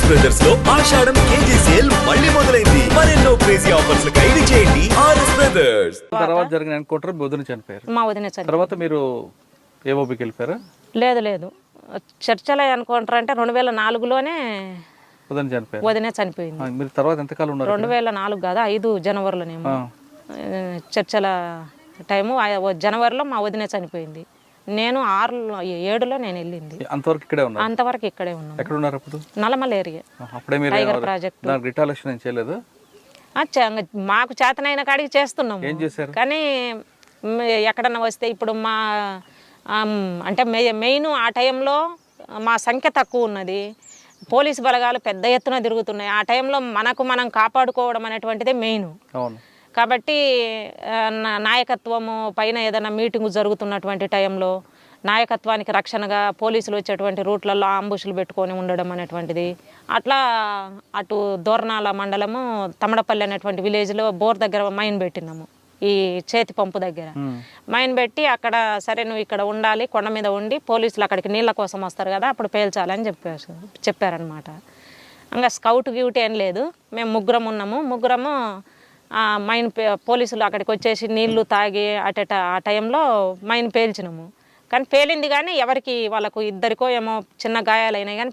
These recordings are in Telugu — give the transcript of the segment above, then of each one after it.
ఆర్ఎస్ బ్రదర్స్ లో ఆషాఢం కేజీ సేల్ మళ్ళీ మొదలైంది. మరెన్నో క్రేజీ ఆఫర్స్ ఖైదీ చేయండి ఆర్ఎస్ బ్రదర్స్. తర్వాత జరిగిన ఎన్కౌంటర్ వదిన చనిపోయారు. మా వదిన చనిపోయింది. తర్వాత మీరు ఏఓబికి వెళ్ళిపోయారా? లేదు చర్చలో ఎన్కౌంటర్ అంటే 2004లోనే వదిన చనిపోయారు. వదిన చనిపోయింది. మీరు తర్వాత ఎంతకాలం ఉన్నారు? 2004 కాదు, 5 జనవరిలోనేమో చర్చల టైము. జనవరిలో మా వదిన చనిపోయింది. నేను 7లో నేను వెళ్ళింది. అంతవరకు ఇక్కడే ఉన్నారు? అంతవరకు ఇక్కడే ఉన్నాను. ఎక్కడ ఉన్నారు అప్పుడు? నల్లమల ఏరియా. అప్పుడే మీరు టైగర్ ప్రాజెక్ట్ రిటాలియేషన్ ఏం చేయలేదు? మాకు చేతనైన కాడికి చేస్తున్నాము. ఏం చేశారు? కానీ ఎక్కడన్నా వస్తే ఇప్పుడు మా అంటే మెయిన్ ఆ టైంలో మా సంఖ్య తక్కువ ఉన్నది. పోలీసు బలగాలు పెద్ద ఎత్తున తిరుగుతున్నాయి. ఆ టైంలో మనం కాపాడుకోవడం అనేటువంటిదే మెయిన్. అవును. కాబట్టి నాయకత్వము పైన ఏదైనా మీటింగు జరుగుతున్నటువంటి టైంలో నాయకత్వానికి రక్షణగా పోలీసులు వచ్చేటువంటి రూట్లలో అంబుషులు పెట్టుకొని ఉండడం అనేటువంటిది. అట్లా అటు దోర్నాల మండలము తమడపల్లి అనేటువంటి విలేజ్లో బోర్ దగ్గర మైన్ పెట్టినాము. ఈ చేతి పంపు దగ్గర మైన్ పెట్టి అక్కడ సరే నువ్వు ఇక్కడ ఉండాలి, కొండ మీద ఉండి పోలీసులు అక్కడికి నీళ్ళ కోసం వస్తారు కదా, అప్పుడు పేల్చాలని చెప్పారనమాట. ఇంకా స్కౌట్ డ్యూటీ ఏం లేదు, మేము ముగ్గురం ఉన్నాము. ముగ్గురము మైన్ పోలీసులు అక్కడికి వచ్చేసి నీళ్లు తాగి ఆ టైంలో మైన్ పేల్చినాము. కానీ పేలింది కానీ ఎవరికి వాళ్ళకు ఇద్దరికో ఏమో చిన్న గాయాలైనాయి కానీ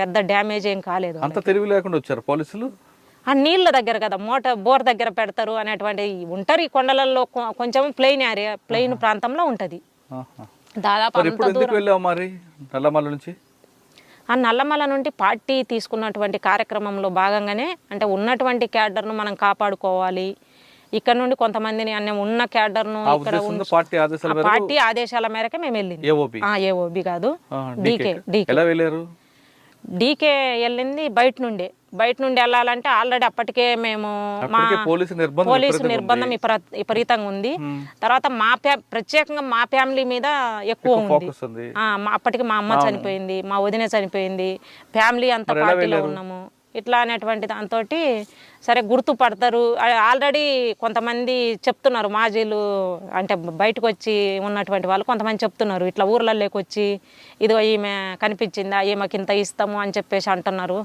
పెద్ద డ్యామేజ్ ఏం కాలేదు. అంత తెలివి లేకుండా వచ్చారు పోలీసులు? ఆ నీళ్ళ దగ్గర కదా, బోర్ దగ్గర పెడతారు అనేటువంటి ఉంటారు. ఈ కొండలలో కొంచెం ప్లెయిన్ ప్రాంతంలో ఉంటుంది. దాదాపు నల్లమల నుంచి ఆ నల్లమల నుండి పార్టీ తీసుకున్నటువంటి కార్యక్రమంలో భాగంగానే అంటే ఉన్నటువంటి క్యాడర్ను మనం కాపాడుకోవాలి. ఇక్కడ నుండి కొంతమందిని ఉన్న క్యాడర్ను పార్టీ ఆదేశాల మేరకు మేము వెళ్ళింది. ఏఓబి కాదు, డీకే వెళ్ళింది. బయట నుండి వెళ్ళాలంటే ఆల్రెడీ అప్పటికే మేము పోలీసు నిర్బంధం విపరీతంగా ఉంది. తర్వాత ప్రత్యేకంగా మా ఫ్యామిలీ మీద ఎక్కువ ఉంది. అప్పటికి మా అమ్మ చనిపోయింది, మా వదిన చనిపోయింది, ఫ్యామిలీ అంతా పార్టీలో ఉన్నాము. ఇట్లా అనేటువంటి దాంతో సరే గుర్తుపడతారు. ఆల్రెడీ కొంతమంది చెప్తున్నారు, మాజీలు అంటే బయటకు వచ్చి ఉన్నటువంటి వాళ్ళు కొంతమంది చెప్తున్నారు, ఇట్లా ఊర్లలోకి వచ్చి ఇదిగో ఈమె కనిపించిందా, ఈమెకి ఇంత ఇస్తాము అని చెప్పేసి అంటున్నారు,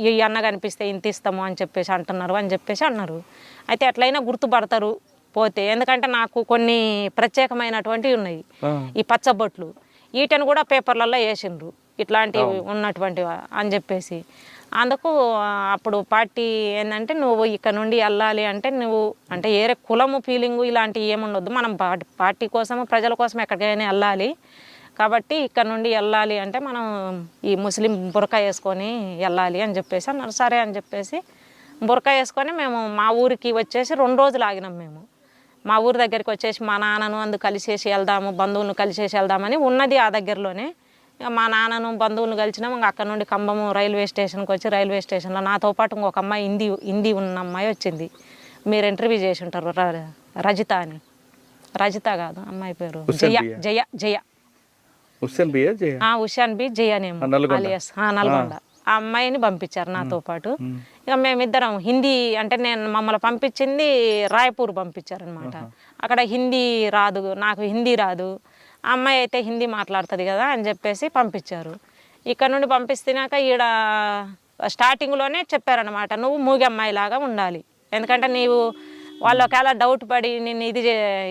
ఈ అన్న కనిపిస్తే ఇంత ఇస్తాము అని చెప్పేసి అన్నారు. అయితే ఎట్లయినా గుర్తుపడతారు పోతే. ఎందుకంటే నాకు కొన్ని ప్రత్యేకమైనటువంటివి ఉన్నాయి, ఈ పచ్చబొట్లు వీటిని కూడా పేపర్లలో వేసిండ్రు ఇట్లాంటివి ఉన్నటువంటివి అని చెప్పేసి. అందుకు అప్పుడు పార్టీ ఏంటంటే నువ్వు ఇక్కడ నుండి వెళ్ళాలి అంటే నువ్వు అంటే ఏరే కులము ఫీలింగు ఇలాంటివి ఏముండొద్దు, మనం పార్టీ కోసము ప్రజల కోసం ఎక్కడికైనా వెళ్ళాలి కాబట్టి ఇక్కడ నుండి వెళ్ళాలి అంటే మనం ఈ ముస్లిం బురకా వేసుకొని వెళ్ళాలి అని చెప్పేసి అన్నారు. సరే అని చెప్పేసి బురకా వేసుకొని మేము మా ఊరికి వచ్చేసి 2 రోజులు ఆగినాం. మేము మా ఊరి దగ్గరికి వచ్చేసి మా నాన్నను కలిసేసి వెళ్దాము, బంధువులను కలిసేసి వెళ్దామని ఉన్నది ఆ దగ్గరలోనే. మా నాన్నను బంధువులను కలిసినాం. ఇంకా అక్కడ నుండి ఖమ్మము రైల్వే స్టేషన్కి వచ్చి రైల్వే స్టేషన్లో నాతో పాటు ఇంకొక అమ్మాయి హిందీ ఉన్న అమ్మాయి వచ్చింది. మీరు ఇంటర్వ్యూ చేసి ఉంటారు, రజిత అని. రజిత కాదు అమ్మాయి పేరు జయ ఉషాన్ బి జయనేమో అలియాస్ నల్గొండ. ఆ అమ్మాయిని పంపించారు నాతో పాటు. ఇక మేమిద్దరం హిందీ అంటే మమ్మల్ని పంపించింది రాయపూర్ పంపించారనమాట. అక్కడ హిందీ రాదు, నాకు హిందీ రాదు, ఆ అమ్మాయి అయితే హిందీ మాట్లాడుతుంది కదా అని చెప్పేసి పంపించారు. ఇక్కడ నుండి పంపిస్తున్నాక ఈడ స్టార్టింగ్లోనే చెప్పారనమాట, నువ్వు మూగి అమ్మాయిలాగా ఉండాలి, ఎందుకంటే నీవు వాళ్ళు ఒకవేళ డౌట్ పడి నేను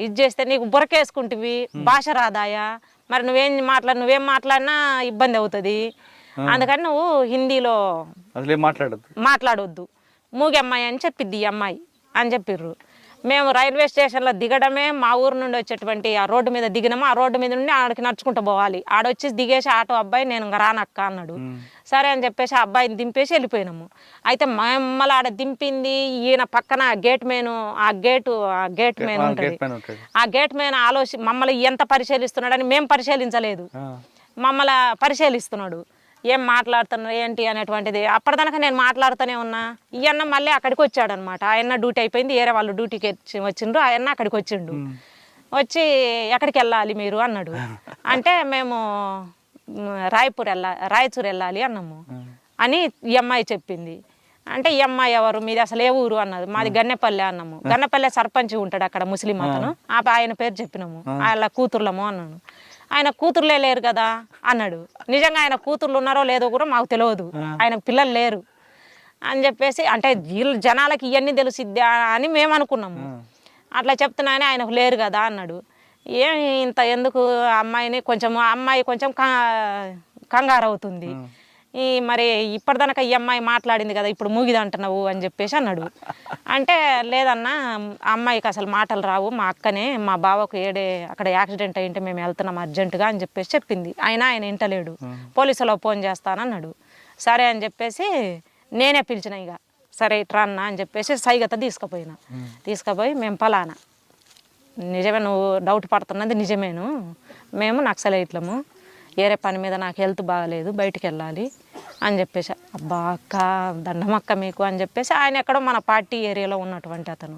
ఇది చేస్తే నీకు బురకేసుకుంటువి, భాష రాదాయా, మరి నువ్వేం మాట్లాడినా ఇబ్బంది అవుతుంది, అందుకని నువ్వు హిందీలో మాట్లాడొద్దు, మూగి అమ్మాయి అని చెప్పిద్ది ఈ అమ్మాయి అని చెప్పిర్రు. మేము రైల్వే స్టేషన్లో దిగడమే, మా ఊరు నుండి వచ్చేటువంటి ఆ రోడ్డు మీద దిగినాము. ఆ రోడ్డు మీద నుండి ఆడికి నడుచుకుంటూ పోవాలి. ఆడొచ్చి దిగేసి ఆటో అబ్బాయి నేను రానక్క అన్నాడు. సరే అని చెప్పేసి ఆ అబ్బాయిని దింపేసి వెళ్ళిపోయినాము. అయితే మమ్మల్ని ఆడ దింపింది ఈయన పక్కన గేట్ మ్యాన్ ఉంటుంది. ఆ గేట్ మ్యాన్ మమ్మల్ని ఎంత పరిశీలిస్తున్నాడని మేము పరిశీలించలేదు, మమ్మల్ని పరిశీలిస్తున్నాడు. ఏం మాట్లాడుతున్నారు ఏంటి అనేటువంటిది. అప్పటిదాకా నేను మాట్లాడుతూనే ఉన్నా. ఈ అన్న మళ్ళీ అక్కడికి వచ్చాడు అనమాట. ఆయన డ్యూటీ అయిపోయింది, వేరే వాళ్ళు డ్యూటీకి వచ్చిండ్రు. ఆయన అక్కడికి వచ్చిండు. వచ్చి ఎక్కడికి వెళ్ళాలి మీరు అన్నాడు. అంటే మేము రాయచూరు వెళ్ళాలి అన్నాము అని ఈ అమ్మాయి చెప్పింది. అంటే ఈ అమ్మాయి ఎవరు, మీది అసలు ఏ ఊరు అన్నది. మాది గన్నెపల్లె అన్నాము. గన్నెపల్లె సర్పంచ్ ఉంటాడు అక్కడ ముస్లిం అతను, ఆయన పేరు చెప్పినాము. వాళ్ళ కూతుర్లము అన్నాను. ఆయన కూతుర్లే లేరు కదా అన్నాడు. నిజంగా ఆయన కూతుర్లు ఉన్నారో లేదో కూడా మాకు తెలియదు, ఆయనకు పిల్లలు లేరు అని చెప్పేసి, అంటే వీళ్ళు జనాలకి ఇవన్నీ తెలుసిద్దా అని మేము అనుకున్నాము. అట్లా చెప్తున్నానే ఆయనకు లేరు కదా అన్నాడు. ఏమి ఇంత ఎందుకు అమ్మాయిని కొంచెం అమ్మాయి కొంచెం కంగారు అవుతుంది, ఈ మరి ఇప్పటిదాకా ఈ అమ్మాయి మాట్లాడింది కదా ఇప్పుడు మూగిది అంటున్నావు అని చెప్పేసి అన్నాడు. అంటే లేదన్నా అమ్మాయికి అసలు మాటలు రావు, మా అక్కనే మా బావకు అక్కడ యాక్సిడెంట్ అయ్యింటే మేము వెళ్తున్నాం అర్జెంటుగా అని చెప్పేసి చెప్పింది. ఆయన ఇంటలేడు, పోలీసులో ఫోన్ చేస్తానన్నాడు. సరే అని చెప్పేసి నేనే పిలిచిన, ఇక సరే ఇట్రా అన్న అని చెప్పేసి సైగత తీసుకుపోయి మేము పలానా నిజమే నువ్వు డౌట్ పడుతున్నది నిజమేను, మేము నక్సలైట్లము, వేరే పని మీద నాకు హెల్త్ బాగాలేదు బయటికి వెళ్ళాలి అని చెప్పేసి. అబ్బా అక్క దండమక్క మీకు అని చెప్పేసి ఆయన ఎక్కడో మన పార్టీ ఏరియాలో ఉన్నటువంటి అతను,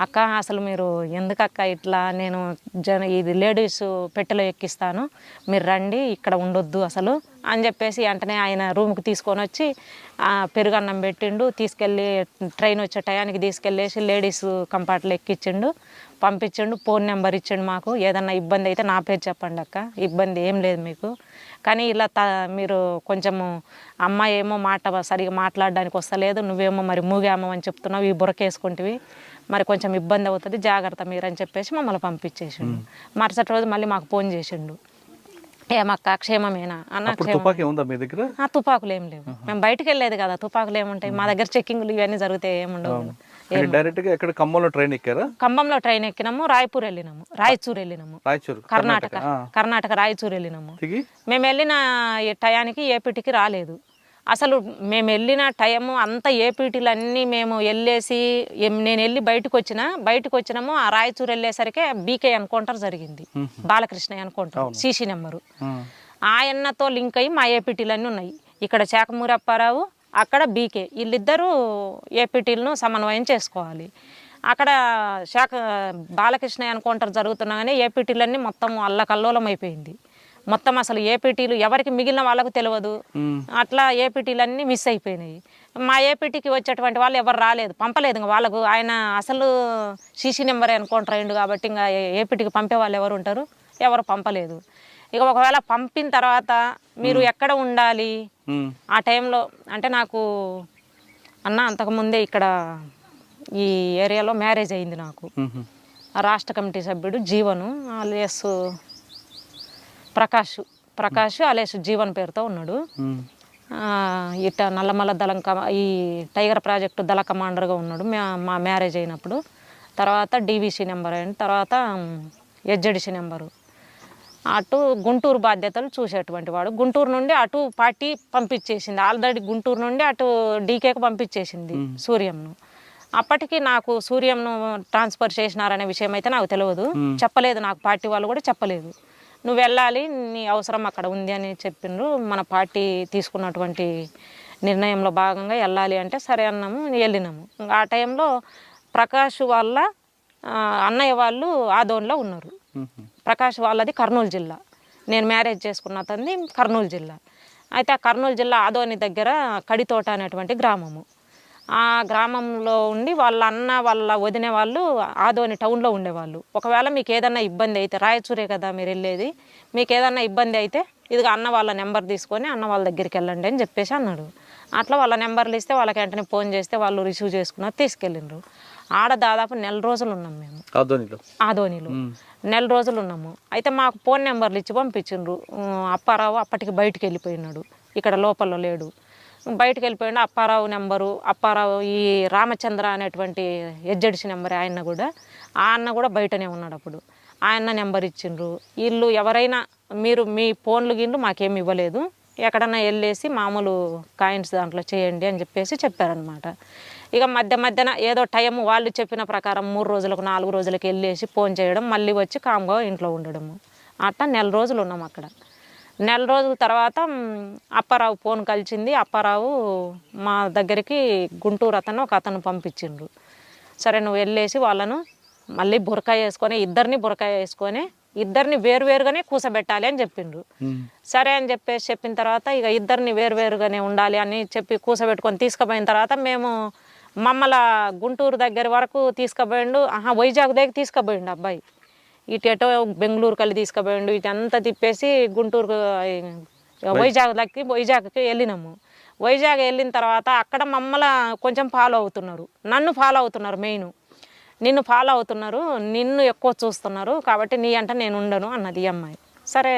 అక్క అసలు మీరు ఎందుకక్క ఇట్లా, నేను ఇది లేడీస్ పెట్టెలో ఎక్కిస్తాను మీరు రండి ఇక్కడ ఉండొద్దు అసలు అని చెప్పేసి వెంటనే ఆయన రూమ్కి తీసుకొని వచ్చి పెరుగన్నం పెట్టిండు, తీసుకెళ్ళి ట్రైన్ వచ్చే టయానికి తీసుకెళ్ళేసి లేడీస్ కంపార్ట్లో ఎక్కించిండు, పంపించిండు, ఫోన్ నెంబర్ ఇచ్చిండు మాకు, ఏదన్నా ఇబ్బంది అయితే నా పేరు చెప్పండి అక్క, ఇబ్బంది ఏం లేదు మీకు, కానీ ఇలా మీరు కొంచెము అమ్మాయి ఏమో సరిగా మాట్లాడడానికి వస్తలేదు, నువ్వేమో మరి మూగామో అని చెప్తున్నావు, ఈ బురకేసుకుంటువి, మరి కొంచెం ఇబ్బంది అవుతుంది జాగ్రత్త మీరు అని చెప్పేసి మమ్మల్ని పంపించేసిండు. మరుసటి రోజు మళ్ళీ మాకు ఫోన్ చేసిండు, ఏమక్క క్షేమమేనా అన్న. తుపాకులు ఏం లేవు, మేము బయటకు వెళ్ళేది కదా, తుపాకులు ఏముంటాయి మా దగ్గర, చెక్కింగ్లు ఇవన్నీ జరిగితే ఏముండవు. ఖమ్మంలో ట్రైన్ ఎక్కినాము, రాయచూరు వెళ్ళినాము, కర్ణాటక రాయచూరు వెళ్ళినాము. మేము వెళ్ళిన టయానికి ఏపీటీకి రాలేదు అసలు, మేము వెళ్ళిన టైము అంతా ఏపీటీలు అన్నీ మేము వెళ్ళేసి నేను వెళ్ళి బయటకు వచ్చినాము. ఆ రాయచూరు వెళ్ళేసరికి బీకే ఎన్కౌంటర్ జరిగింది, బాలకృష్ణ ఎన్కౌంటర్, సీసీ నెంబరు ఆయన్నతో లింక్ అయ్యి మా ఏపీటీలు అన్నీ ఉన్నాయి. ఇక్కడ శాఖమూరి అప్పారావు, అక్కడ బీకే, వీళ్ళిద్దరూ ఏపీటీలను సమన్వయం చేసుకోవాలి. అక్కడ బాలకృష్ణ ఎన్కౌంటర్ జరుగుతున్నాగానే ఏపీటీలన్నీ మొత్తం అల్లకల్లోలం అయిపోయింది. మొత్తం అసలు ఏపీటీలు ఎవరికి మిగిలిన వాళ్ళకు తెలియదు, అట్లా ఏపీటీలన్నీ మిస్ అయిపోయినాయి. మా ఏపీటీకి వచ్చేటువంటి వాళ్ళు ఎవరు రాలేదు, పంపలేదు ఇంకా వాళ్ళకు, ఆయన అసలు సీసీ నెంబర్ ఎన్కౌంటర్ అయ్యిండు కాబట్టి ఇంకా ఏపీటీకి పంపే వాళ్ళు ఎవరు ఉంటారు, ఎవరు పంపలేదు. ఇక ఒకవేళ పంపిన తర్వాత మీరు ఎక్కడ ఉండాలి ఆ టైంలో అంటే, నాకు అన్న అంతకుముందే ఇక్కడ ఈ ఏరియాలో మ్యారేజ్ అయింది నాకు, రాష్ట్ర కమిటీ సభ్యుడు జీవను అలియాస్ ప్రకాష్ అలియాస్ జీవన్ పేరుతో ఉన్నాడు. ఇట్ట నల్లమల్ల ఈ టైగర్ ప్రాజెక్టు దళ కమాండర్గా ఉన్నాడు మా మ్యారేజ్ అయినప్పుడు. తర్వాత డీవీసీ నెంబర్ అయిన తర్వాత హెచ్జెడిసి నెంబరు, అటు గుంటూరు బాధ్యతలు చూసేటువంటి వాడు. గుంటూరు నుండి అటు పార్టీ పంపించేసింది, ఆల్రెడీ గుంటూరు నుండి అటు డీకేకి పంపించేసింది సూర్యంను. అప్పటికి నాకు సూర్యంను ట్రాన్స్ఫర్ చేసినారనే విషయం అయితే నాకు తెలియదు, చెప్పలేదు నాకు, పార్టీ వాళ్ళు కూడా చెప్పలేదు. నువ్వు వెళ్ళాలి నీ అవసరం అక్కడ ఉంది అని చెప్పిండ్రు. మన పార్టీ తీసుకున్నటువంటి నిర్ణయంలో భాగంగా వెళ్ళాలి అంటే సరే అన్నాము, వెళ్ళినాము. ఆ టైంలో ప్రకాష్ వాళ్ళ అన్నయ్య వాళ్ళు ఆదోన్లో ఉన్నారు. ప్రకాష్ వాళ్ళది కర్నూలు జిల్లా, నేను మ్యారేజ్ చేసుకున్న అతన్ని కర్నూలు జిల్లా. అయితే ఆ కర్నూలు జిల్లా ఆదోని దగ్గర కడితోట అనేటువంటి గ్రామము. ఆ గ్రామంలో ఉండి వాళ్ళ అన్న వాళ్ళ వదిన వాళ్ళు ఆదోని టౌన్లో ఉండేవాళ్ళు. ఒకవేళ మీకు ఏదన్నా ఇబ్బంది అయితే, రాయచూరే కదా మీరు వెళ్ళేది, మీకు ఏదన్నా ఇబ్బంది అయితే ఇదిగా అన్న వాళ్ళ నెంబర్ తీసుకొని అన్న వాళ్ళ దగ్గరికి వెళ్ళండి అని చెప్పేసి అన్నాడు. అట్లా వాళ్ళ నెంబర్లు ఇస్తే వాళ్ళకి వెంటనే ఫోన్ చేస్తే వాళ్ళు రిసీవ్ చేసుకున్నారు, తీసుకెళ్ళిండ్రు. ఆడ దాదాపు 4 రోజులు ఉన్నాం మేము ఆదోనిలో 4 రోజులు ఉన్నాము. అయితే మాకు ఫోన్ నెంబర్లు ఇచ్చి పంపించిండ్రు. అప్పారావు అప్పటికి బయటికి వెళ్ళిపోయినాడు, ఇక్కడ లోపల లేడు, బయటకు వెళ్ళిపోయినా. అప్పారావు నెంబరు, అప్పారావు ఈ రామచంద్ర అనేటువంటి హెచ్జెడిసి నెంబర్ ఆయన కూడా, ఆ అన్న కూడా బయటనే ఉన్నాడు అప్పుడు. ఆయన నెంబర్ ఇచ్చిండ్రు. వీళ్ళు ఎవరైనా మీరు మీ ఫోన్లు గిన్లు మాకేమి ఇవ్వలేదు, ఎక్కడన్నా వెళ్ళేసి మామూలు కాయిన్స్ దాంట్లో చేయండి అని చెప్పేసి చెప్పారనమాట. ఇక మధ్యన ఏదో టైం వాళ్ళు చెప్పిన ప్రకారం 3 రోజులకు 4 రోజులకు వెళ్ళేసి ఫోన్ చేయడం, మళ్ళీ వచ్చి కామ్గా ఇంట్లో ఉండడము. అట్లా 4 రోజులు ఉన్నాం అక్కడ. 4 రోజుల తర్వాత అప్పారావు ఫోన్ కలిసింది. అప్పారావు మా దగ్గరికి గుంటూరు ఒక అతను పంపించిండ్రు. సరే నువ్వు వెళ్ళేసి వాళ్ళను మళ్ళీ బురకాయ వేసుకొని ఇద్దరిని వేరువేరుగానే కూసబెట్టాలి అని చెప్పిండ్రు. సరే అని చెప్పిన తర్వాత ఇక ఇద్దరిని వేరువేరుగానే ఉండాలి అని చెప్పి కూసబెట్టుకొని తీసుకుపోయిన తర్వాత మేము మమ్మల్ని గుంటూరు దగ్గర వరకు తీసుకుపోయిండు. వైజాగ్ దగ్గర తీసుకుపోయిండు అబ్బాయి. ఇటు ఎటో బెంగళూరు కలిసి తీసుకుపోయిండు, ఇటు అంతా తిప్పేసి గుంటూరు వైజాగ్కి వెళ్ళినాము. వైజాగ్ వెళ్ళిన తర్వాత అక్కడ మమ్మల్ని కొంచెం ఫాలో అవుతున్నారు, నన్ను ఫాలో అవుతున్నారు, మెయిన్ నిన్ను ఫాలో అవుతున్నారు, నిన్ను ఎక్కువ చూస్తున్నారు, కాబట్టి నీ అంట నేను ఉండను అన్నది ఈ అమ్మాయి. సరే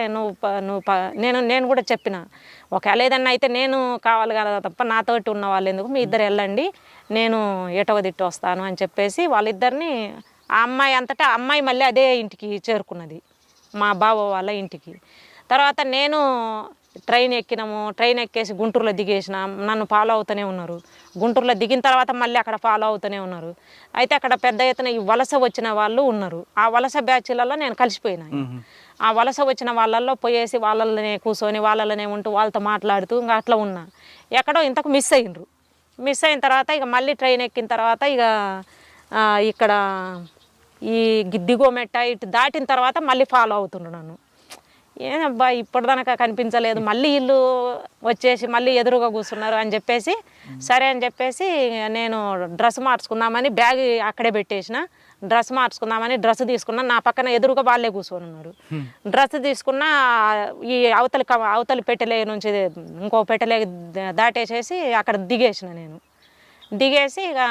నేను కూడా చెప్పిన, ఒకవేళ ఏదన్నా అయితే నేను కావాలి కదా తప్ప నాతోటి ఉన్న వాళ్ళు ఎందుకు, మీ ఇద్దరు వెళ్ళండి, నేను ఎటవ దిట్టు వస్తాను అని చెప్పేసి వాళ్ళిద్దరిని ఆ అమ్మాయి అంతటా అమ్మాయి మళ్ళీ అదే ఇంటికి చేరుకున్నది, మా బావ వాళ్ళ ఇంటికి. తర్వాత నేను ట్రైన్ ఎక్కినాము, ట్రైన్ ఎక్కేసి గుంటూరులో దిగేసిన, నన్ను ఫాలో అవుతూనే ఉన్నారు. గుంటూరులో దిగిన తర్వాత మళ్ళీ అక్కడ ఫాలో అవుతూనే ఉన్నారు. అయితే అక్కడ పెద్ద ఎత్తున ఈ వలస వచ్చిన వాళ్ళు ఉన్నారు, ఆ వలస బ్యాచ్లలో నేను కలిసిపోయినా. ఆ వలస వచ్చిన వాళ్ళల్లో పోయేసి వాళ్ళనే కూర్చొని వాళ్ళనే ఉంటూ వాళ్ళతో మాట్లాడుతూ ఇంకా అట్లా ఉన్నా. ఎక్కడో ఇంతకు మిస్ అయినరు. మిస్ అయిన తర్వాత ఇక మళ్ళీ ట్రైన్ ఎక్కిన తర్వాత ఇక ఇక్కడ ఈ దిగోమెట్ట ఇటు దాటిన తర్వాత మళ్ళీ ఫాలో అవుతుండ్రు నన్ను. ఏనబ్బా ఇప్పటిదాకా కనిపించలేదు, మళ్ళీ ఇల్లు వచ్చేసి మళ్ళీ ఎదురుగా కూర్చున్నారు అని చెప్పేసి, సరే అని చెప్పేసి నేను డ్రెస్ మార్చుకుందామని బ్యాగ్ అక్కడే పెట్టేసిన. డ్రెస్ మార్చుకుందామని డ్రెస్ తీసుకున్నా, నా పక్కన ఎదురుగా వాళ్ళే కూర్చొని ఉన్నారు. డ్రెస్ తీసుకున్న ఈ అవతలి పెట్టెలే నుంచి ఇంకో పెట్టెలే దాటేసేసి అక్కడ దిగేసిన. నేను దిగేసి ఇక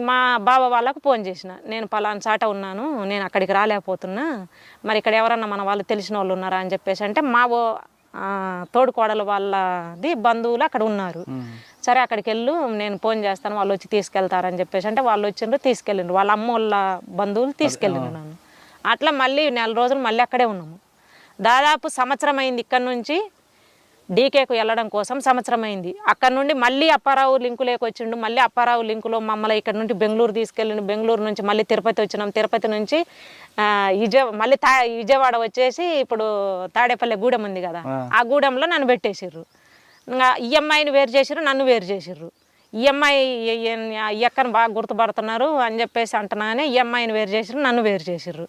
మా బావ వాళ్ళకు ఫోన్ చేసిన, నేను పలానా చాట ఉన్నాను, నేను అక్కడికి రాలేకపోతున్నా, మరి ఇక్కడ ఎవరన్నా మన వాళ్ళు తెలిసిన వాళ్ళు ఉన్నారా అని చెప్పేసి అంటే మా తోడుకోడలు వాళ్ళది బంధువులు అక్కడ ఉన్నారు. సరే అక్కడికి వెళ్ళు, నేను ఫోన్ చేస్తాను, వాళ్ళు వచ్చి తీసుకెళ్తారని చెప్పేసి అంటే వాళ్ళు వచ్చిండ్రు, తీసుకెళ్ళిండ్రు, వాళ్ళ అమ్మ వాళ్ళ బంధువులు తీసుకెళ్ళిండ్రు నన్ను. అట్లా మళ్ళీ 4 రోజులు మళ్ళీ అక్కడే ఉన్నాము. దాదాపు సంవత్సరం అయింది ఇక్కడ నుంచి డీకేకు వెళ్ళడం కోసం, సంవత్సరం అయింది. అక్కడ నుండి మళ్ళీ అప్పారావు లింకులోకి వచ్చిండు, మళ్ళీ అప్పారావు లింకులో మమ్మల్ని ఇక్కడ నుండి బెంగళూరు తీసుకెళ్ళిండు, బెంగళూరు నుంచి మళ్ళీ తిరుపతి వచ్చినాం, తిరుపతి నుంచి మళ్ళీ విజయవాడ వచ్చేసి ఇప్పుడు తాడేపల్లి గూడెం ఉంది కదా, ఆ గూడెంలో నన్ను పెట్టేసిర్రు. ఇంకా ఈఎంఐని వేరు చేసిర్రు, నన్ను వేరు చేసిర్రు. ఈఎంఐ ఎక్కని బాగా గుర్తుపడుతున్నారు అని చెప్పేసి అంటున్నానే ఈఎంఐని వేరు చేసిర్రు, నన్ను వేరు చేసిర్రు.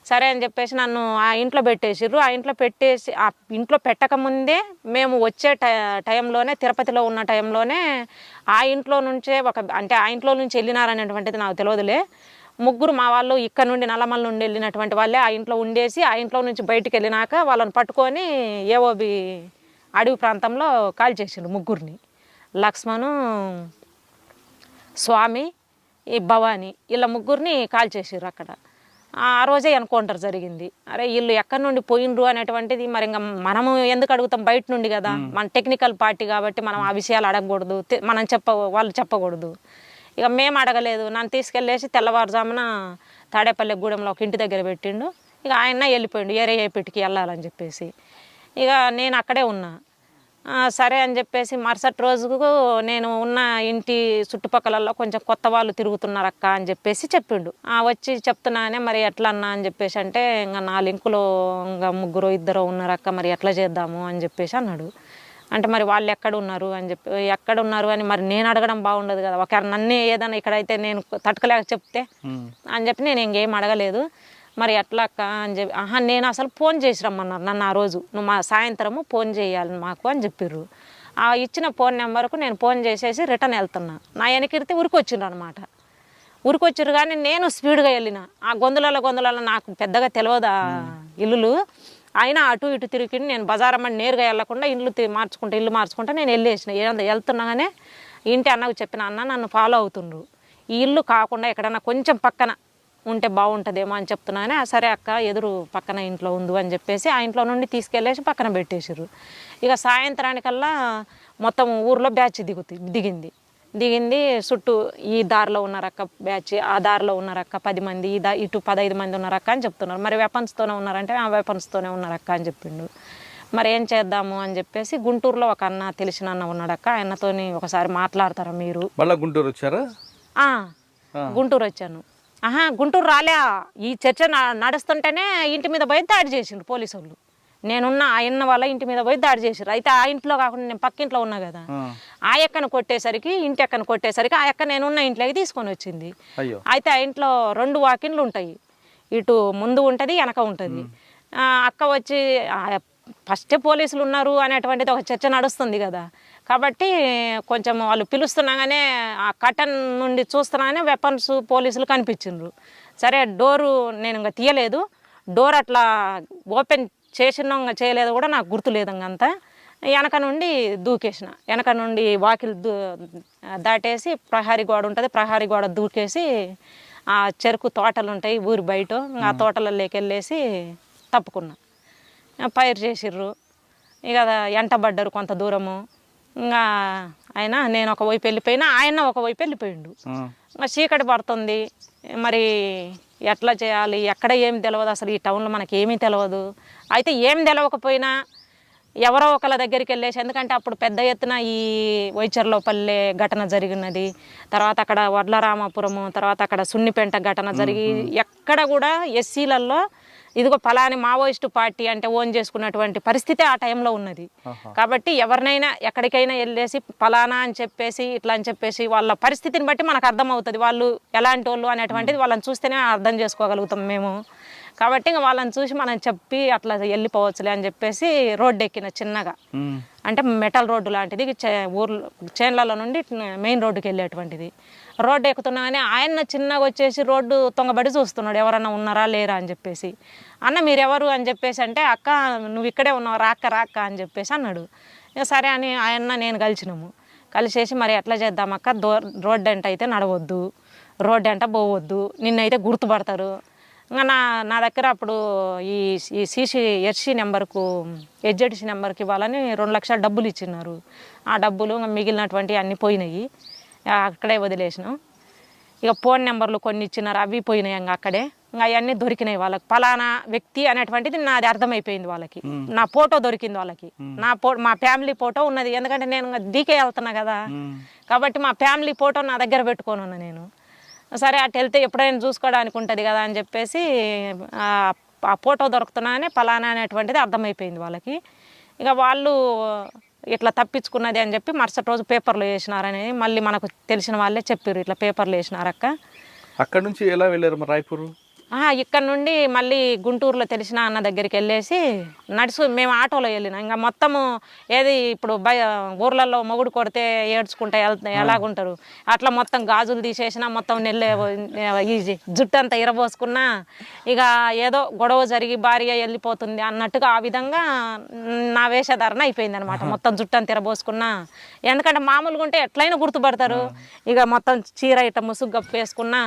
సరే అని చెప్పేసి నన్ను ఆ ఇంట్లో పెట్టేసిర్రు. ఆ ఇంట్లో పెట్టేసి ఆ ఇంట్లో పెట్టకముందే మేము వచ్చే టైంలోనే, తిరుపతిలో ఉన్న టైంలోనే ఆ ఇంట్లో నుంచే అంటే ఆ ఇంట్లో నుంచి వెళ్ళినారనేటువంటిది నాకు తెలియదులే. 3 మా వాళ్ళు ఇక్కడ నుండి నల్లమల నుండి వెళ్ళినటువంటి వాళ్ళే ఆ ఇంట్లో ఉండేసి, ఆ ఇంట్లో నుంచి బయటికి వెళ్ళినాక వాళ్ళని పట్టుకొని ఏఓబి అడవి ప్రాంతంలో కాల్ చేసిండ్రు 3ని. లక్ష్మణు, స్వామి, ఈ భవాని, వీళ్ళ 3ని కాల్ చేసిర్రు అక్కడ. ఆ రోజే ఎన్కౌంటర్ జరిగింది. అరే వీళ్ళు ఎక్కడి నుండి పోయినరు అనేటువంటిది మరి ఇంకా మనము ఎందుకు అడుగుతాం, బయట నుండి కదా, మన టెక్నికల్ పార్టీ కాబట్టి మనం ఆ విషయాలు అడగకూడదు, మనం వాళ్ళు చెప్పకూడదు. ఇక మేము అడగలేదు. నన్ను తీసుకెళ్ళేసి తెల్లవారుజామున తాడేపల్లి గూడెంలో ఒక ఇంటి దగ్గర పెట్టిండు. ఇక ఆయన వెళ్ళిపోయిండు ఏరేపేటికి వెళ్ళాలని చెప్పేసి. ఇక నేను అక్కడే ఉన్నా. సరే అని చెప్పేసి మరుసటి రోజుకు నేను ఉన్న ఇంటి చుట్టుపక్కలలో కొంచెం కొత్త వాళ్ళు తిరుగుతున్నారు అక్క అని చెప్పేసి చెప్పిండు. వచ్చి చెప్తున్నానే మరి ఎట్లా అన్నా అని చెప్పేసి అంటే ఇంకా నా లింకులో ఇంకా 3-2 ఉన్నారు అక్క, మరి ఎట్లా చేద్దాము అని చెప్పేసి అన్నాడు. అంటే మరి వాళ్ళు ఎక్కడ ఉన్నారు అని చెప్పి, ఎక్కడ ఉన్నారు అని మరి నేను అడగడం బాగుండదు కదా, ఒకవేళ నన్నే ఏదైనా ఇక్కడైతే నేను తట్టుకోలేక చెప్తే అని చెప్పి నేను ఇంకేం అడగలేదు. మరి ఎట్లా అక్క అని చెప్పి, నేను అసలు ఫోన్ చేసి రమ్మన్నారు నన్ను ఆ రోజు, నువ్వు మా సాయంత్రము ఫోన్ చేయాలి మాకు అని చెప్పిర్రు. ఆ ఇచ్చిన ఫోన్ నెంబర్కు నేను ఫోన్ చేసేసి రిటర్న్ వెళ్తున్నా. నా వెనకిరితే ఉరికొచ్చిండ్రు అనమాట. ఉరికొచ్చిర్రు కానీ నేను స్పీడ్గా వెళ్ళిన. ఆ గొంతులలో నాకు పెద్దగా తెలియదు ఆ ఇల్లులు, అయినా అటు ఇటు తిరిగి నేను బజారమ్మని నేరుగా వెళ్ళకుండా ఇల్లు మార్చుకుంటా నేను వెళ్ళేసిన. వెళ్తున్నాగానే ఇంటి అన్నకు చెప్పిన, అన్న నన్ను ఫాలో అవుతుండ్రు, ఈ ఇల్లు కాకుండా ఎక్కడన్నా కొంచెం పక్కన ఉంటే బాగుంటుందేమో అని చెప్తున్నానే. సరే అక్క ఎదురు పక్కన ఇంట్లో ఉంది అని చెప్పేసి ఆ ఇంట్లో నుండి తీసుకెళ్ళేసి పక్కన పెట్టేసారు. ఇక సాయంత్రానికల్లా మొత్తం ఊర్లో బ్యాచ్ దిగింది. చుట్టూ ఈ దారిలో ఉన్నారక్క బ్యాచ్, ఆ దారిలో ఉన్నారక్క 10 మంది, ఇటు 15 మంది ఉన్నారక్క అని చెప్తున్నారు. మరి వెపన్స్తోనే ఉన్నారంటే ఆ వెపన్స్తోనే ఉన్నారక్క అని చెప్పిండు. మరి ఏం చేద్దాము అని చెప్పేసి గుంటూరులో ఒక అన్న, తెలిసిన అన్న ఉన్నాడక్క, ఆయనతోని ఒకసారి మాట్లాడతారా మీరు. మళ్ళీ గుంటూరు వచ్చారా? గుంటూరు వచ్చాను. గుంటూరు రాలే, ఈ చర్చ నడుస్తుంటేనే ఇంటి మీద పోయి దాడి చేసిండ్రు పోలీసు వాళ్ళు. నేనున్న ఆయన వాళ్ళ ఇంటి మీద పోయి దాడి చేసారు. అయితే ఆ ఇంట్లో కాకుండా నేను పక్కింట్లో ఉన్నా కదా, ఆ ఎక్కను కొట్టేసరికి ఆ ఎక్క నేనున్న ఇంట్లోకి తీసుకొని వచ్చింది. అయితే ఆ ఇంట్లో 2 వాకిన్లు ఉంటాయి, ఇటు ముందు ఉంటుంది వెనక ఉంటుంది. అక్క వచ్చి ఫస్టే పోలీసులు ఉన్నారు అనేటువంటిది ఒక చర్చ నడుస్తుంది కదా, కాబట్టి కొంచెం వాళ్ళు పిలుస్తున్నాగానే ఆ కటన్ నుండి చూస్తున్నాగానే వెపన్స్ పోలీసులు కనిపించిండ్రు. సరే డోరు నేను ఇంకా తీయలేదు, డోర్ అట్లా ఓపెన్ చేసినా చేయలేదు కూడా నాకు గుర్తులేదు అంతా. వెనక నుండి దూకేసిన, వెనక నుండి వాకిలి దాటేసి ప్రహారీ గోడ ఉంటుంది, ప్రహారీ గోడ దూకేసి ఆ చెరుకు తోటలు ఉంటాయి ఊరి బయట, ఆ తోటలలోకి వెళ్ళేసి తప్పుకున్నా. పైరు చేసిర్రు, ఇక ఎంటబడ్డారు కొంత దూరము. ఇంకా ఆయన నేను ఒకవైపు వెళ్ళిపోయినా, ఆయన ఒకవైపు వెళ్ళిపోయిండు. ఇంకా చీకటి పడుతుంది, మరి ఎట్లా చేయాలి, ఎక్కడ ఏమి తెలియదు, అసలు ఈ టౌన్లో మనకి ఏమీ తెలియదు. అయితే ఏం తెలియకపోయినా ఎవరో ఒకళ్ళ దగ్గరికి వెళ్ళేసి, ఎందుకంటే అప్పుడు పెద్ద ఎత్తున ఈ వైచర్లోపల్లె ఘటన జరిగినది, తర్వాత అక్కడ వడ్లరామాపురము, తర్వాత అక్కడ సున్నిపెంట ఘటన జరిగి ఎక్కడ కూడా ఎస్సీలలో ఇదిగో ఫలాని మావోయిస్టు పార్టీ అంటే ఓన్ చేసుకున్నటువంటి పరిస్థితి ఆ టైంలో ఉన్నది. కాబట్టి ఎవరినైనా ఎక్కడికైనా వెళ్ళేసి ఫలానా అని చెప్పేసి ఇట్లా అని చెప్పేసి వాళ్ళ పరిస్థితిని బట్టి మనకు అర్థమవుతుంది వాళ్ళు ఎలాంటి వాళ్ళు అనేటువంటిది. వాళ్ళని చూస్తేనే అర్థం చేసుకోగలుగుతాం మేము. కాబట్టి ఇంకా వాళ్ళని చూసి మనం చెప్పి అట్లా వెళ్ళిపోవచ్చులే అని చెప్పేసి రోడ్డు ఎక్కిన చిన్నగా, అంటే మెటల్ రోడ్డు లాంటిది, ఊర్లో చేన్లలో నుండి మెయిన్ రోడ్డుకి వెళ్ళేటువంటిది. రోడ్డు ఎక్కుతున్నామని ఆయన చిన్నగా వచ్చేసి రోడ్డు తొంగబడి చూస్తున్నాడు ఎవరన్నా ఉన్నారా లేరా అని చెప్పేసి. అన్న మీరెవరు అని చెప్పేసి అంటే, అక్క నువ్వు ఇక్కడే ఉన్నావు రాక్క అని చెప్పేసి అన్నాడు. ఇక సరే అని ఆయన నేను కలిసినాము. కలిసేసి మరి ఎట్లా చేద్దాం అక్క, రోడ్డు అంట అయితే నడవద్దు, రోడ్డు అంట పోవద్దు, నిన్నైతే గుర్తుపడతారు. ఇంకా నా దగ్గర అప్పుడు ఈ ఎస్సీ నెంబర్కు హెచ్జెడ్సీ నెంబర్కి ఇవ్వాలని 2 లక్షల డబ్బులు ఇచ్చినారు. ఆ డబ్బులు మిగిలినటువంటి అన్నీ పోయినాయి, అక్కడే వదిలేసినాం. ఇక ఫోన్ నెంబర్లు కొన్ని ఇచ్చినారు, అవి పోయినాయి. ఇంకా అక్కడే ఇంకా అవన్నీ దొరికినాయి వాళ్ళకి. ఫలానా వ్యక్తి అనేటువంటిది నాది అర్థమైపోయింది వాళ్ళకి. నా ఫోటో దొరికింది వాళ్ళకి, మా ఫ్యామిలీ ఫోటో ఉన్నది. ఎందుకంటే నేను డీకే వెళ్తున్నా కదా, కాబట్టి మా ఫ్యామిలీ ఫోటో నా దగ్గర పెట్టుకొని ఉన్నా నేను. సరే అటు వెళ్తే ఎప్పుడైనా చూసుకోవడానికి ఉంటుంది కదా అని చెప్పేసి ఆ ఫోటో దొరుకుతున్నానే ఫలానా అనేటువంటిది అర్థమైపోయింది వాళ్ళకి. ఇక వాళ్ళు ఇట్లా తప్పించుకున్నది అని చెప్పి మరుసటి రోజు పేపర్లో వేసినారని మళ్ళీ మనకు తెలిసిన వాళ్ళే చెప్పారు, ఇట్లా పేపర్లో వేసినారక్క. అక్కడ నుంచి ఎలా వెళ్ళారు మరి రాయపూర్? ఇక్కడ నుండి మళ్ళీ గుంటూరులో తెలిసిన అన్న దగ్గరికి వెళ్ళేసి మేము ఆటోలో వెళ్ళినాం. ఇంకా మొత్తము ఏది ఇప్పుడు ఊర్లలో మొగుడు కొడితే ఏడ్చుకుంటా ఎలాగుంటారు అట్లా మొత్తం గాజులు తీసేసిన, మొత్తం ఈ జుట్టు అంతా ఇరబోసుకున్నా, ఇక ఏదో గొడవ జరిగి భార్య వెళ్ళిపోతుంది అన్నట్టుగా ఆ విధంగా నా వేషధారణ అయిపోయింది అనమాట. మొత్తం జుట్టు అంతా ఇరబోసుకున్నా, ఎందుకంటే మామూలుగా ఉంటే ఎట్లయినా గుర్తుపడతారు. ఇక మొత్తం చీర ఇట్ట ముసుగు వేసుకున్నా,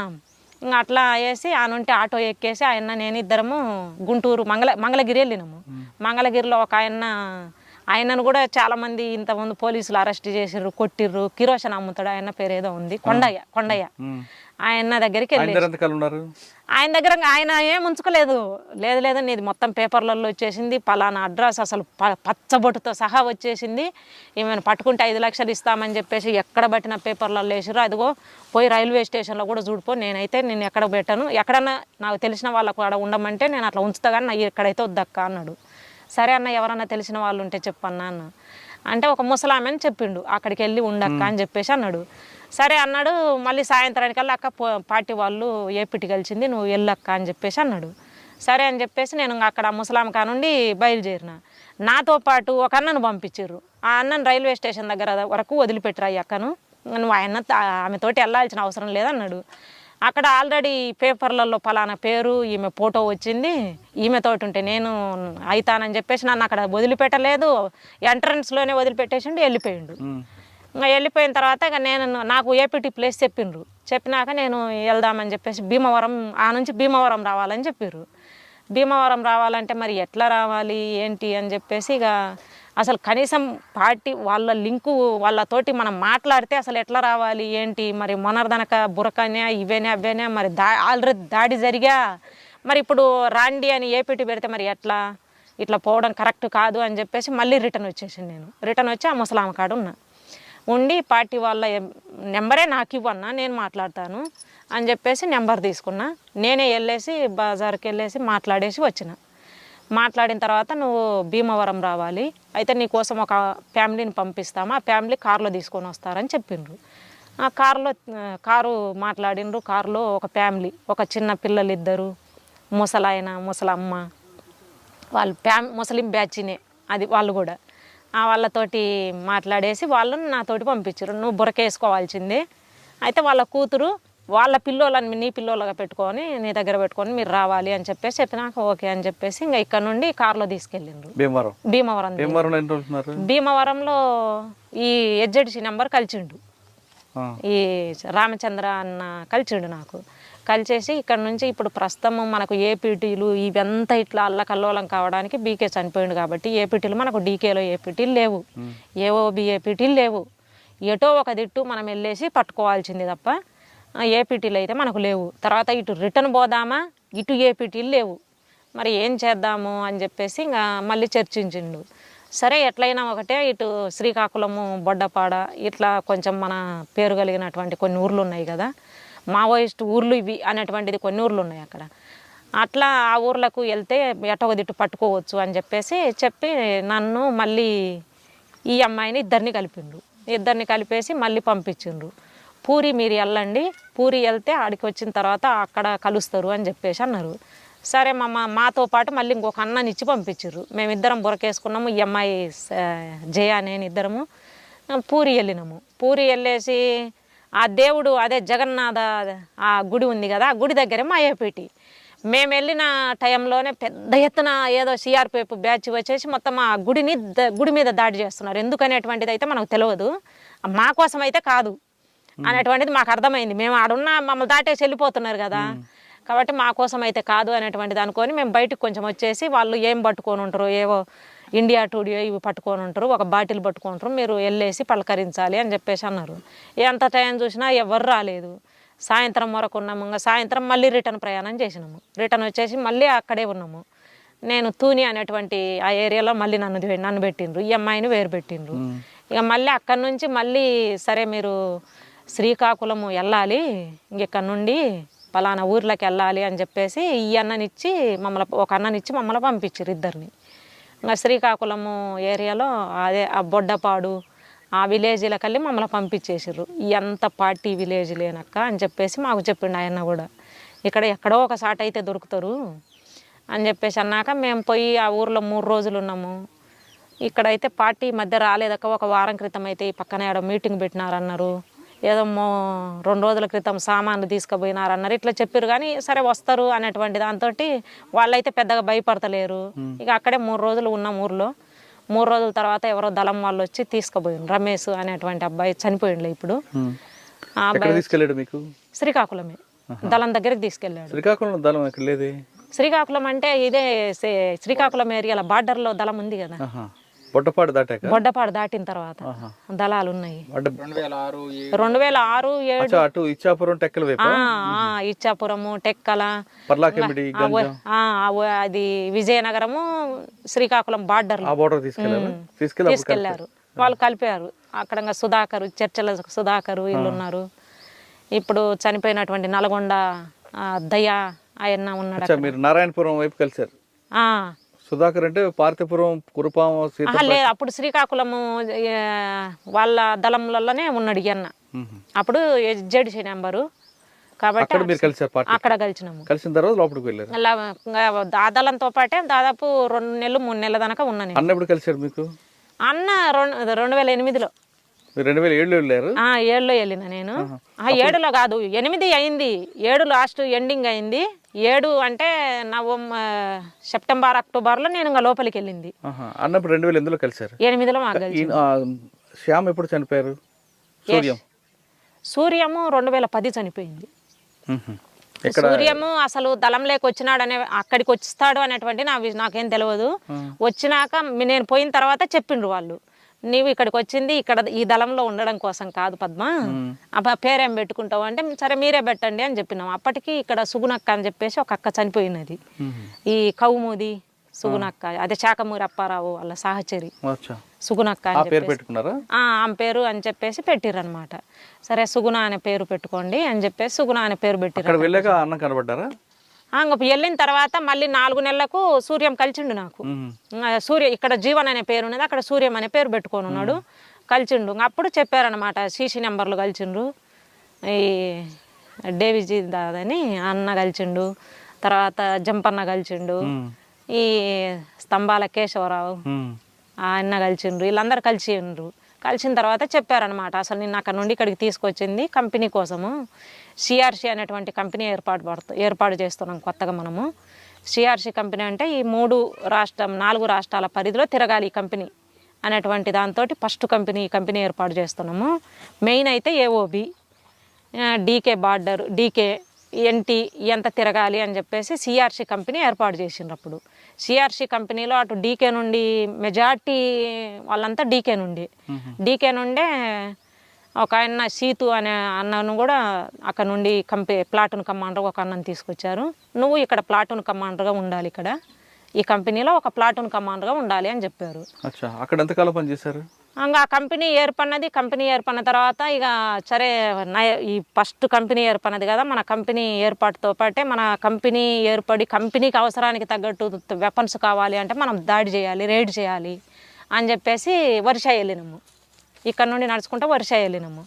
ఇంకా అట్లా వేసి ఆ నుండి ఆటో ఎక్కేసి ఆయన నేను ఇద్దరము గుంటూరు మంగళగిరి వెళ్ళినాము. మంగళగిరిలో ఒక ఆయనను కూడా చాలామంది ఇంతకుముందు పోలీసులు అరెస్ట్ చేసిర్రు, కొట్టిర్రు. కిరోషన్ అమ్ముతాడు, ఆయన పేరు ఏదో ఉంది, కొండయ్య. ఆయన దగ్గరికి వెళ్ళి ఆయన దగ్గర ఆయన ఏం ఉంచుకోలేదు. లేదు నీది మొత్తం పేపర్లలో వచ్చేసింది, పలానా అడ్రస్ అసలు పచ్చబొట్టుతో సహా వచ్చేసింది, ఏమైనా పట్టుకుంటే 5 లక్షలు ఇస్తామని చెప్పేసి ఎక్కడ పట్టిన పేపర్లలో వేసిర్రు. అదిగో పోయి రైల్వే స్టేషన్లో కూడా చూడిపో, నేను ఎక్కడ పెట్టాను, ఎక్కడన్నా నాకు తెలిసిన వాళ్ళకు అక్కడ ఉండమంటే నేను అట్లా ఉంచుతా కానీ నాకు ఎక్కడైతే వద్దక్క అన్నాడు. సరే అన్న ఎవరన్నా తెలిసిన వాళ్ళు ఉంటే చెప్పన్నా అన్న అంటే ఒక ముసలామెని చెప్పిండు, అక్కడికి వెళ్ళి ఉండక్క అని చెప్పేసి అన్నాడు. సరే అన్నాడు. మళ్ళీ సాయంత్రానికల్లా అక్క పార్టీ వాళ్ళు ఏపీటీ కలిసింది, నువ్వు వెళ్ళక్క అని చెప్పేసి అన్నాడు. సరే అని చెప్పేసి నేను అక్కడ ముసలాం కానుండి బయలుదేరిన. నాతో పాటు ఒక అన్నను పంపించారు. ఆ అన్నను రైల్వే స్టేషన్ దగ్గర వరకు వదిలిపెట్టరా ఈ అక్కను, నువ్వు ఆమెతోటి వెళ్ళాల్సిన అవసరం లేదన్నాడు. అక్కడ ఆల్రెడీ పేపర్లలో ఫలానా పేరు ఈమె ఫోటో వచ్చింది, ఈమెతోటి ఉంటే నేను అవుతానని చెప్పేసి నన్ను అక్కడ వదిలిపెట్టలేదు, ఎంట్రన్స్లోనే వదిలిపెట్టేసిండు, వెళ్ళిపోయిండు. ఇంకా వెళ్ళిపోయిన తర్వాత ఇక నాకు ఏపీటీ ప్లేస్ చెప్పినాక నేను వెళ్దామని చెప్పేసి ఆ నుంచి భీమవరం రావాలని చెప్పారు. భీమవరం రావాలంటే మరి ఎట్లా రావాలి ఏంటి అని చెప్పేసి ఇక అసలు కనీసం పార్టీ వాళ్ళ లింకు వాళ్ళతోటి మనం మాట్లాడితే అసలు ఎట్లా రావాలి ఏంటి, మరి మొనర్దనక బురకనే ఇవేనే అవేనే, మరి ఆల్రెడీ దాడి జరిగా, మరి ఇప్పుడు రాండి అని ఏపీటీ పెడితే మరి ఇట్లా పోవడం కరెక్ట్ కాదు అని చెప్పేసి మళ్ళీ రిటర్న్ వచ్చేసింది. నేను రిటర్న్ వచ్చి ఆ ముసలామ కాడ ఉండి పార్టీ వాళ్ళ నెంబరే నాకు ఇవ్వన్నా, నేను మాట్లాడతాను అని చెప్పేసి నెంబర్ తీసుకున్నా. నేనే వెళ్ళేసి బజార్కి వెళ్ళేసి మాట్లాడేసి వచ్చిన. మాట్లాడిన తర్వాత నువ్వు భీమవరం రావాలి, అయితే నీకోసం ఒక ఫ్యామిలీని పంపిస్తాము, ఆ ఫ్యామిలీ కారులో తీసుకొని వస్తారని చెప్పిండ్రు. ఆ కారు మాట్లాడిండ్రు. కారులో ఒక ఫ్యామిలీ, ఒక చిన్న పిల్లలు 2, ముసలాయన ముసలమ్మ, వాళ్ళు ముస్లిం బ్యాచినే అది వాళ్ళు కూడా. వాళ్ళతోటి మాట్లాడేసి వాళ్ళని నాతోటి పంపించారు. నువ్వు బురకేసుకోవాల్సిందే, అయితే వాళ్ళ కూతురు వాళ్ళ పిల్లోళ్ళని నీ పిల్లోళ్ళగా పెట్టుకొని నీ దగ్గర పెట్టుకొని మీరు రావాలి అని చెప్పేసి చెప్పినాక ఓకే అని చెప్పేసి ఇంకా ఇక్కడ నుండి కారులో తీసుకెళ్ళిండ్రు భీమవరం భీమవరంలో ఈ HZC నెంబర్ కలిసిండు ఈ రామచంద్ర అన్న కలిసిండు నాకు కలిసేసి ఇక్కడ నుంచి ఇప్పుడు ప్రస్తుతం మనకు ఏపీటీలు ఇవంతా ఇట్లా అల్లకల్లోలం కావడానికి బీకే చనిపోయిండు కాబట్టి ఏపీటీలు మనకు డీకేలో ఏపీటీలు లేవు ఏఓబి ఏపీటీలు లేవు ఎటో ఒక దిట్టు మనం వెళ్ళేసి పట్టుకోవాల్సింది తప్ప ఏపీటీలు అయితే మనకు లేవు తర్వాత ఇటు రిటర్న్ పోదామా ఇటు ఏపీటీలు లేవు మరి ఏం చేద్దాము అని చెప్పేసి ఇంకా మళ్ళీ చర్చించిండు సరే ఎట్లయినా ఒకటే ఇటు శ్రీకాకుళము బొడ్డపాడ ఇట్లా కొంచెం మన పేరు కలిగినటువంటి కొన్ని ఊర్లు ఉన్నాయి కదా మావోయిస్ట్ ఊర్లు ఇవి అనేటువంటిది కొన్ని ఊర్లు ఉన్నాయి అక్కడ అట్లా ఆ ఊర్లకు వెళ్తే ఎటో ఒక దిట్టు పట్టుకోవచ్చు అని చెప్పేసి చెప్పి నన్ను మళ్ళీ ఈ అమ్మాయిని ఇద్దరిని కలిపేసి మళ్ళీ పంపించిండ్రు పూరి మీరు వెళ్ళండి పూరి వెళ్తే ఆడికి వచ్చిన తర్వాత అక్కడ కలుస్తారు అని చెప్పేసి అన్నారు సరే మాతో పాటు మళ్ళీ ఇంకొక అన్ననిచ్చి పంపించారు మేమిద్దరం బురకేసుకున్నాము ఈ అమ్మాయి జయ నేను ఇద్దరము పూరి వెళ్ళినాము పూరి వెళ్ళేసి ఆ దేవుడు అదే జగన్నాథ ఆ గుడి ఉంది కదా ఆ గుడి దగ్గరే మా ఏపీటీ మేము వెళ్ళిన టైంలోనే పెద్ద ఎత్తున ఏదో సిఆర్పిఎఫ్ బ్యాచ్ వచ్చేసి మొత్తం ఆ గుడి మీద దాడి చేస్తున్నారు ఎందుకనేటువంటిది అయితే మనకు తెలియదు మా కోసం అయితే కాదు అనేటువంటిది మాకు అర్థమైంది మేము ఆడున్న మమ్మల్ని దాటేసి వెళ్ళిపోతున్నారు కదా కాబట్టి మా కోసం అయితే కాదు అనేటువంటిది అనుకొని మేము బయటకు కొంచెం వచ్చేసి వాళ్ళు ఏం పట్టుకొని ఉంటారు ఏవో ఇండియా టుడే ఇవి పట్టుకొని ఉంటారు ఒక బాటిల్ పట్టుకొని ఉంటారు మీరు వెళ్ళేసి పలకరించాలి అని చెప్పేసి అన్నారు ఎంత టైం చూసినా ఎవరు రాలేదు సాయంత్రం వరకు ఉన్నాము ఇంకా సాయంత్రం మళ్ళీ రిటర్న్ ప్రయాణం చేసినాము రిటర్న్ వచ్చేసి మళ్ళీ అక్కడే ఉన్నాము నేను తూని అనేటువంటి ఆ ఏరియాలో మళ్ళీ నన్ను పెట్టిండ్రు ఈ అమ్మాయిని వేరు పెట్టిండ్రు ఇక మళ్ళీ అక్కడి నుంచి మళ్ళీ సరే మీరు శ్రీకాకుళము వెళ్ళాలి ఇంకెక్కడి నుండి పలానా ఊర్లోకి వెళ్ళాలి అని చెప్పేసి ఈ అన్ననిచ్చి ఒక అన్ననిచ్చి మమ్మల్ని పంపించారు ఇద్దరిని ఇంకా శ్రీకాకుళము ఏరియాలో అదే ఆ బొడ్డపాడు ఆ విలేజ్లకు వెళ్ళి మమ్మల్ని పంపించేసారు ఎంత పార్టీ విలేజ్ లేనక్క అని చెప్పేసి మాకు చెప్పిండు ఆయన కూడా ఇక్కడ ఎక్కడో ఒక సాట అయితే దొరుకుతారు అని చెప్పేసి అన్నాక మేము పోయి ఆ ఊర్లో 3 రోజులు ఉన్నాము ఇక్కడైతే పార్టీ మధ్య రాలేదక్క ఒక వారం క్రితం అయితే ఈ పక్కన ఏడో మీటింగ్ పెట్టినారన్నారు ఏదో 2 రోజుల క్రితం సామాన్లు తీసుకుపోయినారన్నారు ఇట్లా చెప్పారు కానీ సరే వస్తారు అనేటువంటి దాంతో వాళ్ళైతే పెద్దగా భయపడతలేరు ఇక అక్కడే 3 రోజులు ఉన్నాం ఊర్లో 3 రోజుల తర్వాత ఎవరో దళం వాళ్ళు వచ్చి తీసుకుపోయిండు రమేష్ అనేటువంటి అబ్బాయి చనిపోయిండు ఇప్పుడు ఆ అబ్బాయి మీకు శ్రీకాకుళమే దళం దగ్గరికి తీసుకెళ్ళాడు శ్రీకాకుళం దళం ఎక్కడ లేదు శ్రీకాకుళం అంటే ఇదే శ్రీకాకుళం ఏరియాలో బార్డర్లో దళం ఉంది కదా బొడ్డపాడు దాటిన తర్వాత దళాలు ఉన్నాయి 2006, 2007 ఇచ్చాపురము టెక్కల అది విజయనగరము శ్రీకాకుళం బార్డర్ తీసుకెళ్లారు వాళ్ళు కలిపారు అక్కడ సుధాకర్ చర్చల సుధాకర్ వీళ్ళు ఉన్నారు ఇప్పుడు చనిపోయినటువంటి నల్గొండ దయా ఆయన ఉన్నాడు మీరు నారాయణపురం వైపు కలిసారు సుధాకర్ అంటే పార్తీపురం కురుపాం లేదు అప్పుడు శ్రీకాకుళము వాళ్ళ దళంలలోనే ఉన్నాడు అన్న అప్పుడు HZC నెంబరు కాబట్టి అక్కడ కలిసిన తర్వాత లోపలికి వెళ్ళారు ఆ దళంతో పాటే దాదాపు 2 నెలలు 3 నెలల దాకా ఉన్నాను అన్న ఎప్పుడు కలిసారు మీకు అన్న 2008లో 2007లో వెళ్ళారు 7లో వెళ్ళిన నేను 7లో కాదు 8 అయింది 7 లాస్ట్ ఎండింగ్ అయింది 7 అంటే సెప్టెంబర్ అక్టోబర్లో నేను ఇంకా లోపలికి వెళ్ళింది అన్నప్పుడు 2008లో కలిసారు 8లో మాకు కలిసి శ్యామ్ ఎప్పుడు చనిపోయారు సూర్యము 2010 చనిపోయింది సూర్యము అసలు దళంలోకి వచ్చినాడు అక్కడికి వస్తాడు అనేటువంటి నాకేం తెలియదు వచ్చినాక నేను పోయిన తర్వాత చెప్పిండ్రు వాళ్ళు నీవు ఇక్కడికి వచ్చింది ఇక్కడ ఈ దళంలో ఉండడం కోసం కాదు పద్మ ఆ పేరేం పెట్టుకుంటావు అంటే సరే మీరే పెట్టండి అని చెప్పినాం అప్పటికి ఇక్కడ సుగునక్క అని చెప్పేసి ఒక అక్క చనిపోయినది ఈ కౌముది సుగునక్క అదే శాఖమూరి అప్పారావు వాళ్ళ సహచరి సుగునక్క అని చెప్పేసి ఆమె పేరు అని చెప్పేసి పెట్టిర్రు అనమాట సరే సుగుణ అనే పేరు పెట్టుకోండి అని చెప్పేసి సుగుణ అనే పేరు పెట్టిర్రు వెళ్ళిన తర్వాత మళ్ళీ 4 నెలలకు సూర్యం కలిసిండు నాకు సూర్య ఇక్కడ జీవన్ అనే పేరు ఉన్నది అక్కడ సూర్యం అనే పేరు పెట్టుకొని ఉన్నాడు కలిసిండు అప్పుడు చెప్పారనమాట CC నెంబర్లు కలిసిండ్రు ఈ డేవిజీ దాదని అన్న కలిసిండు తర్వాత జంపన్న కలిసిండు ఈ స్తంభాల కేశవరావు అన్న కలిసిండ్రు వీళ్ళందరూ కలిసిండ్రు కలిసిన తర్వాత చెప్పారనమాట అసలు నిన్న అక్కడ నుండి ఇక్కడికి తీసుకొచ్చింది కంపెనీ కోసము. సిఆర్సి అనేటువంటి కంపెనీ ఏర్పాటు చేస్తున్నాం కొత్తగా మనము. సిఆర్సి కంపెనీ అంటే ఈ 4 రాష్ట్రాల పరిధిలో తిరగాలి ఈ కంపెనీ అనేటువంటి దాంతో ఫస్ట్ కంపెనీ ఏర్పాటు చేస్తున్నాము. మెయిన్ అయితే AOB, DK border, DK, NT ఎంత తిరగాలి అని చెప్పేసి సిఆర్సి కంపెనీ ఏర్పాటు చేసిండ్రు. అప్పుడు సిఆర్సి కంపెనీలో అటు డీకే నుండి మెజార్టీ వాళ్ళంతా డీకే నుండే ఒక ఆయన సీతు అనే అన్నను కూడా అక్కడ నుండి ప్లాటూన్ కమాండర్ ఒక అన్నను తీసుకొచ్చారు. నువ్వు ఇక్కడ ప్లాటూన్ కమాండర్గా ఉండాలి, ఇక్కడ ఈ కంపెనీలో ఒక ప్లాటూన్ కమాండర్గా ఉండాలి అని చెప్పారు. అక్కడ ఎంతకాలం పనిచేశారు? ఇంకా కంపెనీ ఏర్పడిన తర్వాత ఇక సరే ఈ ఫస్ట్ కంపెనీ ఏర్పడినది కదా, మన కంపెనీ ఏర్పాటుతో పాటే మన కంపెనీ ఏర్పడి కంపెనీకి అవసరానికి తగ్గట్టు వెపన్స్ కావాలి అంటే మనం దాడి చేయాలి, రైడ్ చేయాలి అని చెప్పేసి వర్ష వెళ్ళినాము. ఇక్కడ నుండి నడుచుకుంటూ వర్ష వెళ్ళినాము.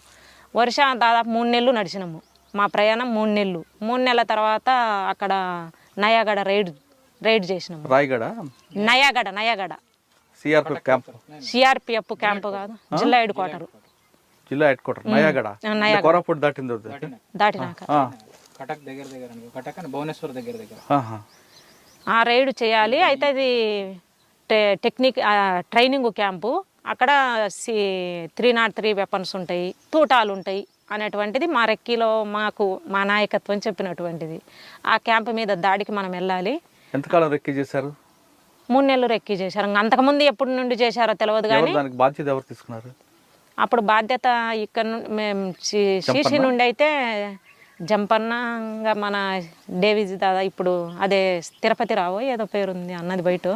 వర్ష దాదాపు 3 నెలలు నడిచినాము. మా ప్రయాణం 3 నెలలు. 3 నెలల తర్వాత అక్కడ నయాగడ రైడ్ చేసినాము. రాయగడ, నయాగడ సిఆర్పిఎఫ్ క్యాంపు కాదు, జిల్లా హెడ్ క్వార్టర్ నయాగడ. కోరాపుట్ దాటినాక కటక్ దగ్గర భువనేశ్వర్ దగ్గర ఆ రైడ్ చేయాలి. అయితే అది ట్రైనింగ్ క్యాంపు. అక్కడ 303 వెపన్స్ ఉంటాయి, తూటాలు ఉంటాయి అనేటువంటిది మా రెక్కీలో మా నాయకత్వం చెప్పినటువంటిది. ఆ క్యాంపు మీద దాడికి మనం వెళ్ళాలి. ఎంతకాలం రెక్కీ చేశారు? 3 నెలలు రెక్కీ చేశారు. అంతకుముందు ఎప్పటి నుండి చేశారో తెలియదు కానీ బాధ్యత ఎవరు తీసుకున్నారు? అప్పుడు బాధ్యత ఇక్కడ మేము సీసీ నుండి అయితే జంపన్నగా మన డేవిజ్ దాదా, ఇప్పుడు అదే తిరుపతి రావు ఏదో పేరుంది అన్నది బయట,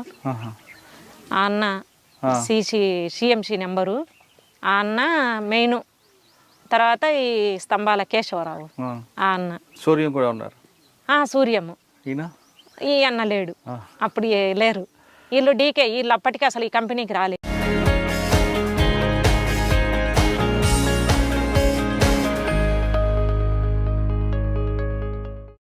ఆ అన్న సిఎంసి నెంబరు, ఆ అన్న మెయిన్. తర్వాత ఈ స్తంభాల కేశవరావు, ఆ అన్న. సూర్యం కూడా ఉన్నారు. సూర్యము, ఈ అన్న లేడు అప్పుడు, లేరు వీళ్ళు. డీకే వీళ్ళు అప్పటికి అసలు ఈ కంపెనీకి రాలేదు.